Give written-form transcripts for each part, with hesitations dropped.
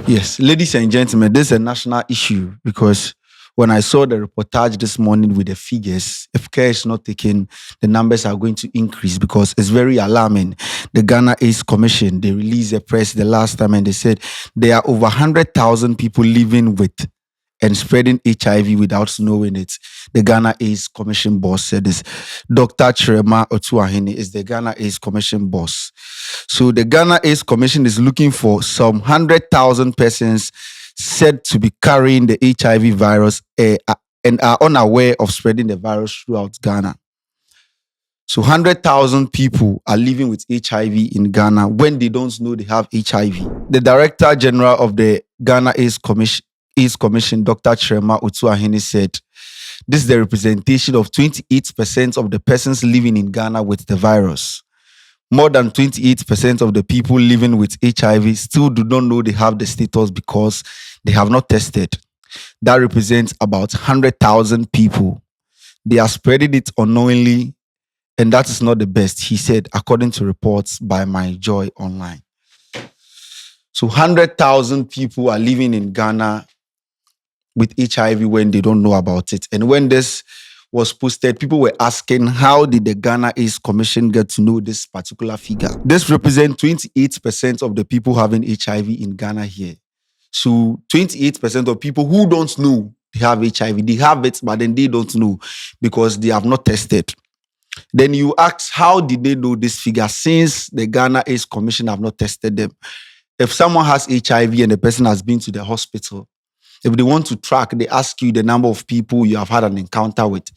Yes, ladies and gentlemen, this is a national issue because when I saw the reportage this morning with the figures, if care is not taken, the numbers are going to increase because it's very alarming. The Ghana AIDS Commission, they released a press the last time and they said there are over 100,000 people living with and spreading HIV without knowing it. The Ghana AIDS Commission boss said this. Dr. Chirema Otuahene is the Ghana AIDS Commission boss. So the Ghana AIDS Commission is looking for some 100,000 persons said to be carrying the HIV virus and are unaware of spreading the virus throughout Ghana. So 100,000 people are living with HIV in Ghana when they don't know they have HIV. The Director General of the Ghana AIDS Commission, Dr. Chirema Otuahene said, this is the representation of 28% of the persons living in Ghana with the virus. More than 28% of the people living with HIV still do not know they have the status because they have not tested. That represents about 100,000 people. They are spreading it unknowingly, and that is not the best, he said, according to reports by My Joy Online. So 100,000 people are living in Ghana with HIV when they don't know about it. And when this was posted, people were asking, how did the Ghana AIDS Commission get to know this particular figure? This represents 28% of the people having HIV in Ghana here. So 28% of people who don't know they have HIV, they have it, but then they don't know because they have not tested. Then you ask, how did they know this figure since the Ghana AIDS Commission have not tested them? If someone has HIV and the person has been to the hospital, if they want to track, they ask you the number of people you have had an encounter with.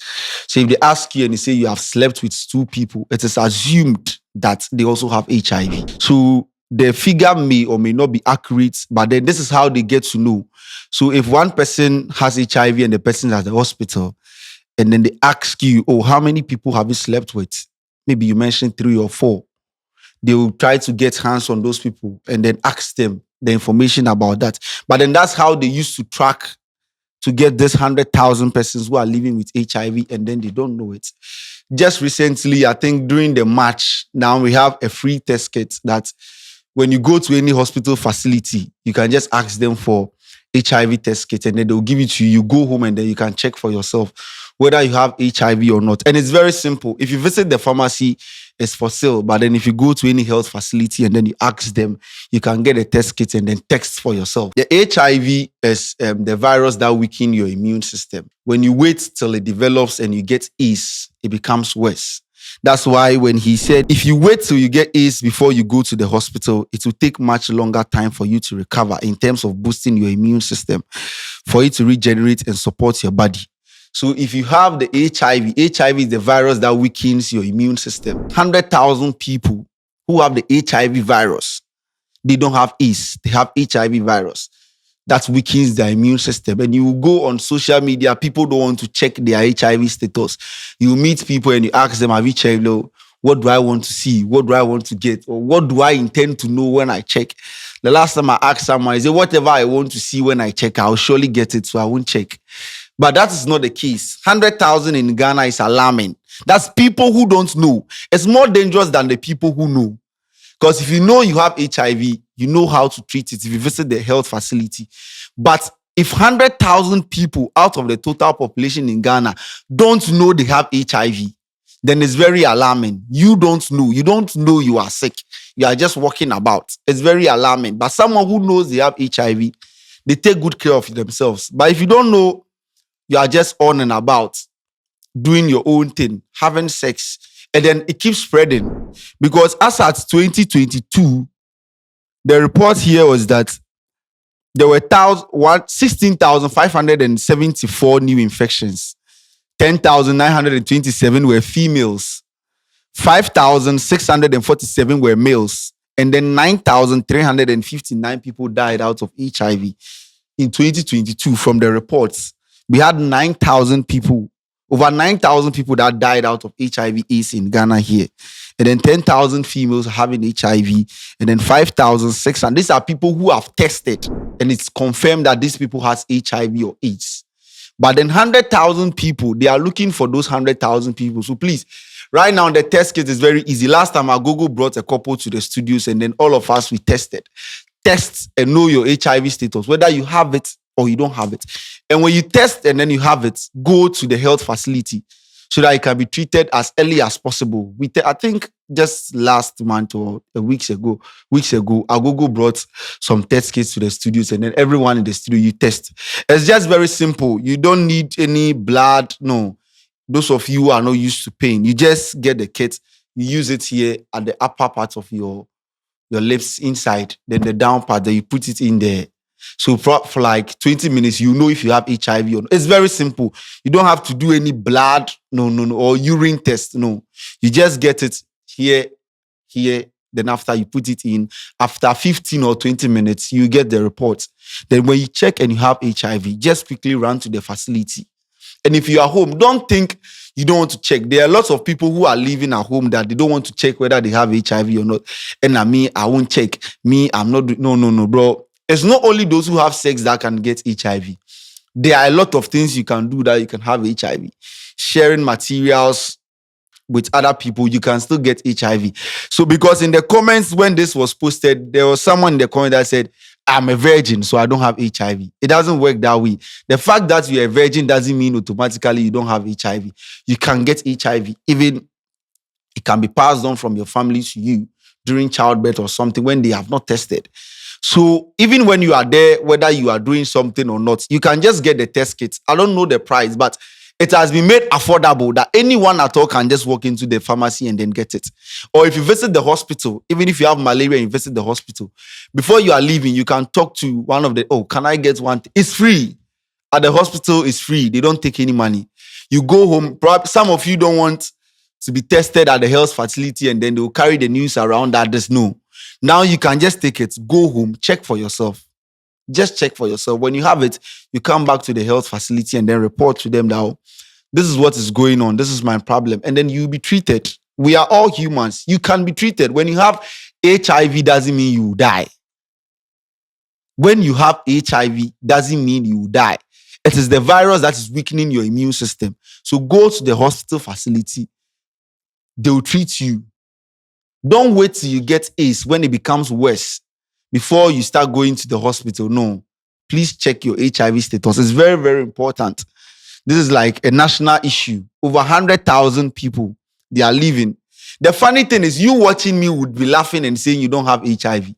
So if they ask you and they say you have slept with 2 people, it is assumed that they also have HIV. So the figure may or may not be accurate, but then this is how they get to know. So if one person has HIV and the person is at the hospital, and then they ask you, oh, how many people have you slept with? Maybe you mentioned 3 or 4. They will try to get hands on those people and then ask them the information about that. But then that's how they used to track to get this 100,000 persons who are living with HIV and then they don't know it. Just recently, I think during the March, now we have a free test kit that when you go to any hospital facility, you can just ask them for HIV test kit and then they'll give it to you. You go home and then you can check for yourself whether you have HIV or not. And it's very simple. If you visit the pharmacy, it's for sale. But then if you go to any health facility and then you ask them, you can get a test kit and then test for yourself. The HIV is the virus that weakens your immune system. When you wait till it develops and you get AIDS, it becomes worse. That's why when he said, if you wait till you get AIDS before you go to the hospital, it will take much longer time for you to recover in terms of boosting your immune system, for it to regenerate and support your body. So if you have the HIV is the virus that weakens your immune system. 100,000 people who have the HIV virus, they don't have AIDS, they have HIV virus. That weakens their immune system. And you go on social media, people don't want to check their HIV status. You meet people and you ask them, have you checked? What do I want to see? What do I want to get? Or what do I intend to know when I check? The last time I asked someone, I said, whatever I want to see when I check, I'll surely get it, so I won't check. But that is not the case. 100,000 in Ghana is alarming. That's people who don't know. It's more dangerous than the people who know. Because if you know you have HIV, you know how to treat it if you visit the health facility. But if 100,000 people out of the total population in Ghana don't know they have HIV, then it's very alarming. You don't know. You don't know you are sick. You are just walking about. It's very alarming. But someone who knows they have HIV, they take good care of themselves. But if you don't know, you are just on and about, doing your own thing, having sex, and then it keeps spreading. Because as at 2022, the report here was that there were 16,574 new infections. 10,927 were females. 5,647 were males. And then 9,359 people died out of HIV in 2022 from the reports. We had 9,000 people, over 9,000 people that died out of HIV/AIDS in Ghana here. And then 10,000 females having HIV. And then 5,600. These are people who have tested. And it's confirmed that these people has HIV or AIDS. But then 100,000 people, they are looking for those 100,000 people. So please, right now, the test kit is very easy. Last time, our Google brought a couple to the studios and then all of us, we tested. test and know your HIV status, whether you have it or you don't have it. And when you test and then you have it, go to the health facility so that it can be treated as early as possible. I think just last month or weeks ago, Agogo brought some test kits to the studios, and then everyone in the studio, you test. It's just very simple. You don't need any blood. No. Those of you who are not used to pain, you just get the kit, you use it here at the upper part of your lips inside, then the down part, then you put it in there. So for like 20 minutes, you know if you have HIV or not. It's very simple. You don't have to do any blood, no, or urine test, no. You just get it here, then after you put it in, after 15 or 20 minutes, you get the report. Then when you check and you have HIV, just quickly run to the facility. And if you are home, don't think you don't want to check. There are lots of people who are living at home that they don't want to check whether they have HIV or not. And I won't check. I'm not. No, bro. It's not only those who have sex that can get HIV. There are a lot of things you can do that you can have HIV. Sharing materials with other people, you can still get HIV. So because in the comments when this was posted, there was someone in the comment that said, I'm a virgin, so I don't have HIV. It doesn't work that way. The fact that you're a virgin doesn't mean automatically you don't have HIV. You can get HIV. Even it can be passed on from your family to you during childbirth or something when they have not tested. So even when you are there, whether you are doing something or not, you can just get the test kit. I don't know the price, but it has been made affordable that anyone at all can just walk into the pharmacy and then get it. Or if you visit the hospital, even if you have malaria and you visit the hospital, before you are leaving, you can talk to one of the, can I get one? It's free. At the hospital, it's free. They don't take any money. You go home. Perhaps some of you don't want to be tested at the health facility and then they'll carry the news around that there's no. Now you can just take it, go home, check for yourself. Just check for yourself. When you have it, you come back to the health facility and then report to them that this is what is going on. This is my problem. And then you'll be treated. We are all humans. You can be treated. When you have HIV, doesn't mean you die. When you have HIV, doesn't mean you die. It is the virus that is weakening your immune system. So go to the hospital facility. They will treat you. Don't wait till you get AIDS when it becomes worse before you start going to the hospital. No. Please check your HIV status. It's very, very important. This is like a national issue. Over 100,000 people, they are living. The funny thing is, you watching me would be laughing and saying you don't have HIV.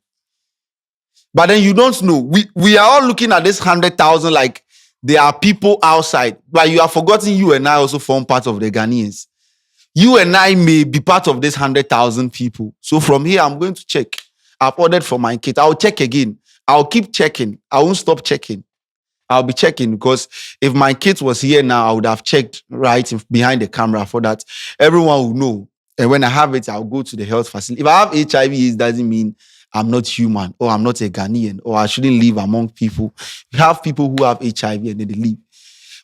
But then you don't know. We are all looking at this 100,000 like there are people outside. But you have forgotten you and I also form part of the Ghanaians. You and I may be part of this 100,000 people. So from here, I'm going to check. I've ordered for my kit. I'll check again. I'll keep checking. I won't stop checking. I'll be checking because if my kit was here now, I would have checked right behind the camera for that. Everyone will know. And when I have it, I'll go to the health facility. If I have HIV, it doesn't mean I'm not human or I'm not a Ghanaian or I shouldn't live among people. You have people who have HIV and then they live.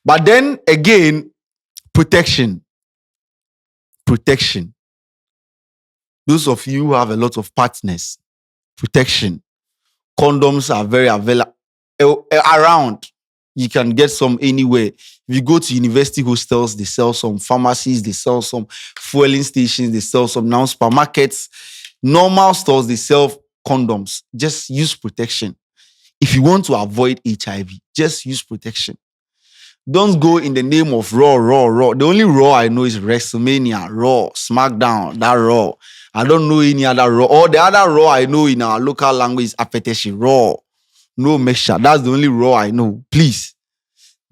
But then again, protection. Those of you who have a lot of partners, protection. Condoms are very available around. You can get some anywhere. If you go to university hostels, they sell some. Pharmacies, they sell some. Fueling stations, they sell some. Now supermarkets, normal stores, they sell condoms. Just use protection. If you want to avoid HIV, just use protection. Don't go in the name of Raw. The only Raw I know is WrestleMania, Raw, SmackDown, that Raw. I don't know any other Raw. Or the other Raw I know in our local language is Apeteshi, Raw. No mixture. That's the only Raw I know. Please,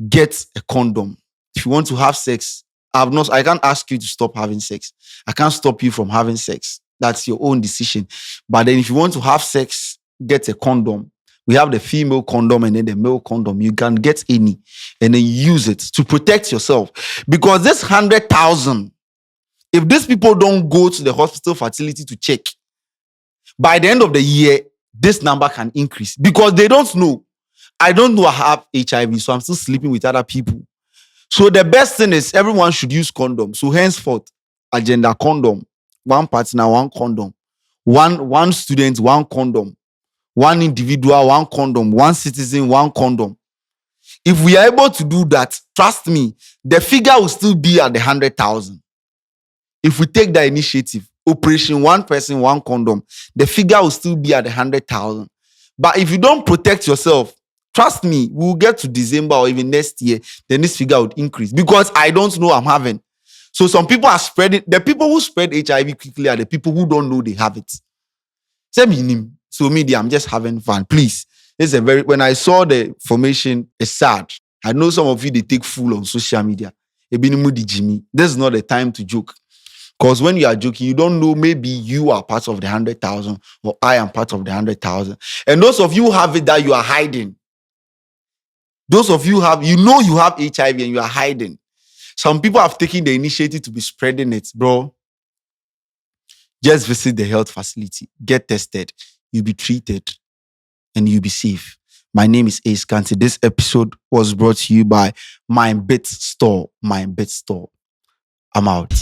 get a condom. If you want to have sex, I can't ask you to stop having sex. I can't stop you from having sex. That's your own decision. But then if you want to have sex, get a condom. We have the female condom and then the male condom. You can get any and then use it to protect yourself. Because this 100,000, if these people don't go to the hospital facility to check, by the end of the year, this number can increase because they don't know. I don't know I have HIV, so I'm still sleeping with other people. So the best thing is everyone should use condom. So henceforth, agenda condom. One partner, one condom. One student, one condom. One individual, one condom. One citizen, one condom. If we are able to do that, trust me, the figure will still be at the 100,000. If we take the initiative, operation one person, one condom, the figure will still be at the 100,000. But if you don't protect yourself, trust me, we'll get to December or even next year, then this figure would increase because I don't know I'm having. So some people are spreading. The people who spread HIV quickly are the people who don't know they have it. Same in so media, I'm just having fun. Please. When I saw the formation, it's sad. I know some of you they take full on social media. This is not the time to joke. Because when you are joking, you don't know, maybe you are part of the 100,000 or I am part of the 100,000. And those of you who have it that you are hiding. Those of you you have HIV and you are hiding. Some people have taken the initiative to be spreading it, bro. Just visit the health facility, get tested, you'll be treated, and you'll be safe. My name is Ace Kanti. This episode was brought to you by My Bit Store. My Bit Store. I'm out.